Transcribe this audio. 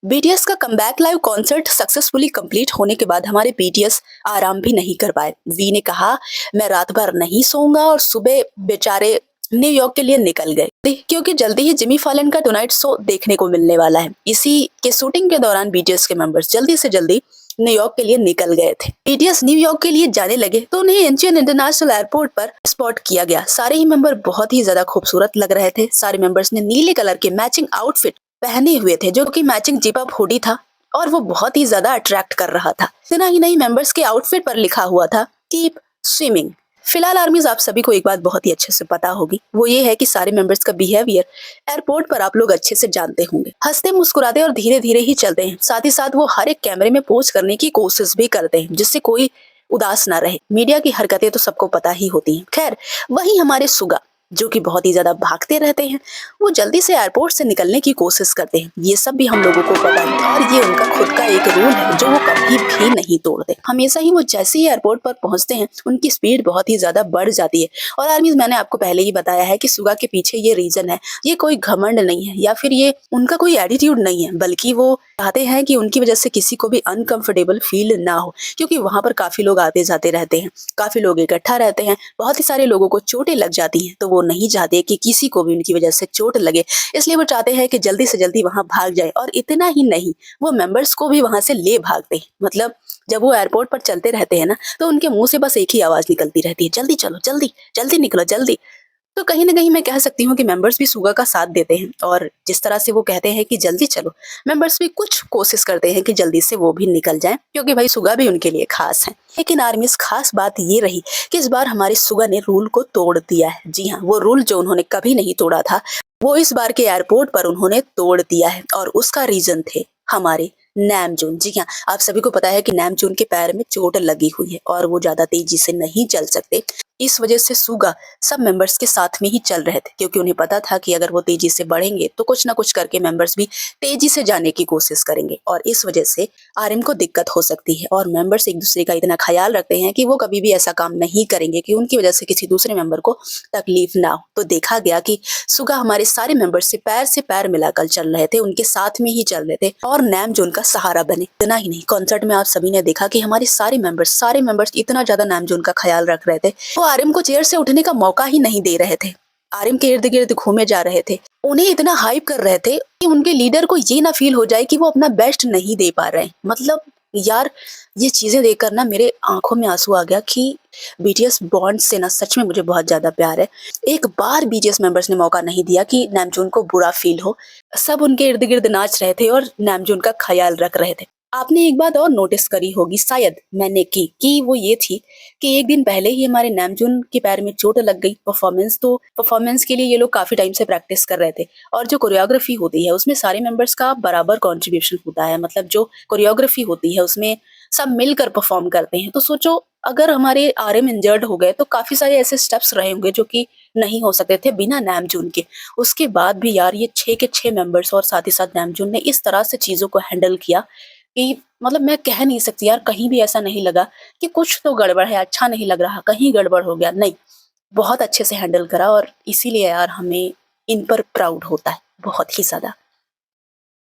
BTS का comeback live concert successfully complete होने के बाद हमारे बीटीएस आराम भी नहीं कर पाए। वी ने कहा, मैं रात भर नहीं सोऊंगा, और सुबह बेचारे न्यूयॉर्क के लिए निकल गए क्योंकि जल्दी ही जिमी फैलन का टुनाइट शो देखने को मिलने वाला है। इसी के शूटिंग के दौरान बीटीएस के मेंबर्स जल्दी से जल्दी न्यूयॉर्क के लिए निकल गए थे। बीटीएस न्यूयॉर्क के लिए जाने लगे तो उन्हें इंचियन इंटरनेशनल एयरपोर्ट पर स्पॉट किया गया। सारे ही मेंबर बहुत ही ज्यादा खूबसूरत लग रहे थे। सारे मेंबर्स ने नीले कलर के मैचिंग आउटफिट पहने हुए थे, जो कि मैचिंग जिप अप हुडी था, और वो बहुत ही ज्यादा अट्रैक्ट कर रहा था। इतना ही नहीं, मेंबर्स के आउटफिट पर लिखा हुआ था कीप स्विमिंग। फिलहाल आर्मीज, आप सभी को एक बात बहुत ही अच्छे से पता होगी, वो ये है कि सारे मेंबर्स का बिहेवियर एयरपोर्ट पर आप लोग अच्छे से जानते होंगे। हंसते मुस्कुराते और धीरे धीरे ही चलते हैं। साथ ही साथ वो हर एक कैमरे में पोज करने की कोशिश भी करते हैं, जिससे कोई उदास ना रहे। मीडिया की हरकतें तो सबको पता ही होती हैं। खैर, वही हमारे सुगा, जो कि बहुत ही ज्यादा भागते रहते हैं, वो जल्दी से एयरपोर्ट से निकलने की कोशिश करते हैं। ये सब भी हम लोगों को पता है, और ये उनका खुद का एक रूल है जो वो कभी भी नहीं तोड़ते। हमेशा ही वो जैसे ही एयरपोर्ट पर पहुंचते हैं, उनकी स्पीड बहुत ही ज्यादा बढ़ जाती है। और आर्मीज, मैंने आपको पहले ही बताया है कि सुगा के पीछे ये रीजन है। ये कोई घमंड नहीं है, या फिर ये उनका कोई एटीट्यूड नहीं है, बल्कि वो चाहते हैं कि उनकी वजह से किसी को भी अनकंफर्टेबल फील ना हो, क्योंकि वहां पर काफी लोग आते जाते रहते हैं, काफी लोग इकट्ठा रहते हैं, बहुत ही सारे लोगों को चोटें लग जाती हैं। तो वो नहीं चाहते कि किसी को भी उनकी वजह से चोट लगे, इसलिए वो चाहते हैं कि जल्दी से जल्दी वहां भाग जाए। और इतना ही नहीं, वो मेंबर्स को भी वहां से ले भागते हैं। मतलब जब वो एयरपोर्ट पर चलते रहते हैं ना, तो उनके मुंह से बस एक ही आवाज निकलती रहती है, जल्दी चलो, जल्दी जल्दी निकलो, जल्दी। तो कहीं ना कहीं मैं कह सकती हूँ कि मेंबर्स भी सुगा का साथ देते हैं, और जिस तरह से वो कहते हैं कि जल्दी चलो, मेंबर्स भी कुछ कोशिश करते हैं कि जल्दी से वो भी निकल जाएं, क्योंकि भाई सुगा भी उनके लिए खास है। लेकिन आर्मीज, खास बात ये रही कि इस बार हमारे सुगा ने रूल को तोड़ दिया है। जी हाँ, वो रूल जो उन्होंने कभी नहीं तोड़ा था, वो इस बार के एयरपोर्ट पर उन्होंने तोड़ दिया है। और उसका रीजन थे हमारे नैमजून। जी हाँ, आप सभी को पता है कि नैमजून के पैर में चोट लगी हुई है, और वो ज्यादा तेजी से नहीं चल सकते। इस वजह से सुगा सब मेंबर्स के साथ में ही चल रहे थे, क्योंकि उन्हें पता था कि अगर वो तेजी से बढ़ेंगे तो कुछ ना कुछ करके मेंबर्स भी तेजी से जाने की कोशिश करेंगे, और इस वजह से आरएम को दिक्कत हो सकती है। और मेंबर्स एक दूसरे का इतना ख्याल रखते हैं कि वो कभी भी ऐसा काम नहीं करेंगे कि उनकी वजह से किसी दूसरे मेंबर को तकलीफ ना हो। तो देखा गया कि सुगा हमारे सारे मेंबर्स से पैर मिलाकर चल रहे थे, उनके साथ में ही चल रहे थे, और नैमजून का सहारा बने। इतना ही नहीं, कॉन्सर्ट में आप सभी ने देखा कि हमारे सारे मेंबर्स इतना ज्यादा नैमजून का ख्याल रख रहे थे, वो आर्यम को चेयर से उठने का मौका ही नहीं दे रहे थे। आर्यम के इर्द गिर्द घूमे जा रहे थे, उन्हें इतना हाइप कर रहे थे कि उनके लीडर को ये ना फील हो जाए कि वो अपना बेस्ट नहीं दे पा रहे हैं। मतलब यार, ये चीजें देखकर ना मेरे आंखों में आंसू आ गया कि बीटीएस बॉन्ड से ना सच में मुझे बहुत ज्यादा प्यार है। एक बार बीटीएस मेंबर्स ने मौका नहीं दिया कि नैमजून को बुरा फील हो। सब उनके इर्द गिर्द नाच रहे थे और नैमजून का ख्याल रख रहे थे। आपने एक बात और नोटिस करी होगी, शायद मैंने की, कि वो ये थी कि एक दिन पहले ही हमारे नैमजून के पैर में चोट लग गई। परफॉर्मेंस के लिए ये लोग काफी टाइम से प्रैक्टिस कर रहे थे, और जो कोरियोग्राफी होती है उसमें सारे मेंबर्स का बराबर कंट्रीब्यूशन होता है। मतलब जो कोरियोग्राफी होती है उसमें सब मिलकर परफॉर्म करते हैं। तो सोचो, अगर हमारे आरएम इंजर्ड हो गए तो काफी सारे ऐसे स्टेप्स रहे होंगे जो कि नहीं हो सकते थे बिना नैमजून के। उसके बाद भी यार, ये 6 के 6 मेंबर्स और साथ ही साथ नैमजून ने इस तरह से चीजों को हैंडल किया कि मतलब मैं कह नहीं सकती यार, कहीं भी ऐसा नहीं लगा कि कुछ तो गड़बड़ है, अच्छा नहीं लग रहा, कहीं गड़बड़ हो गया। नहीं, बहुत अच्छे से हैंडल करा, और इसीलिए यार हमें इन पर प्राउड होता है बहुत ही ज्यादा।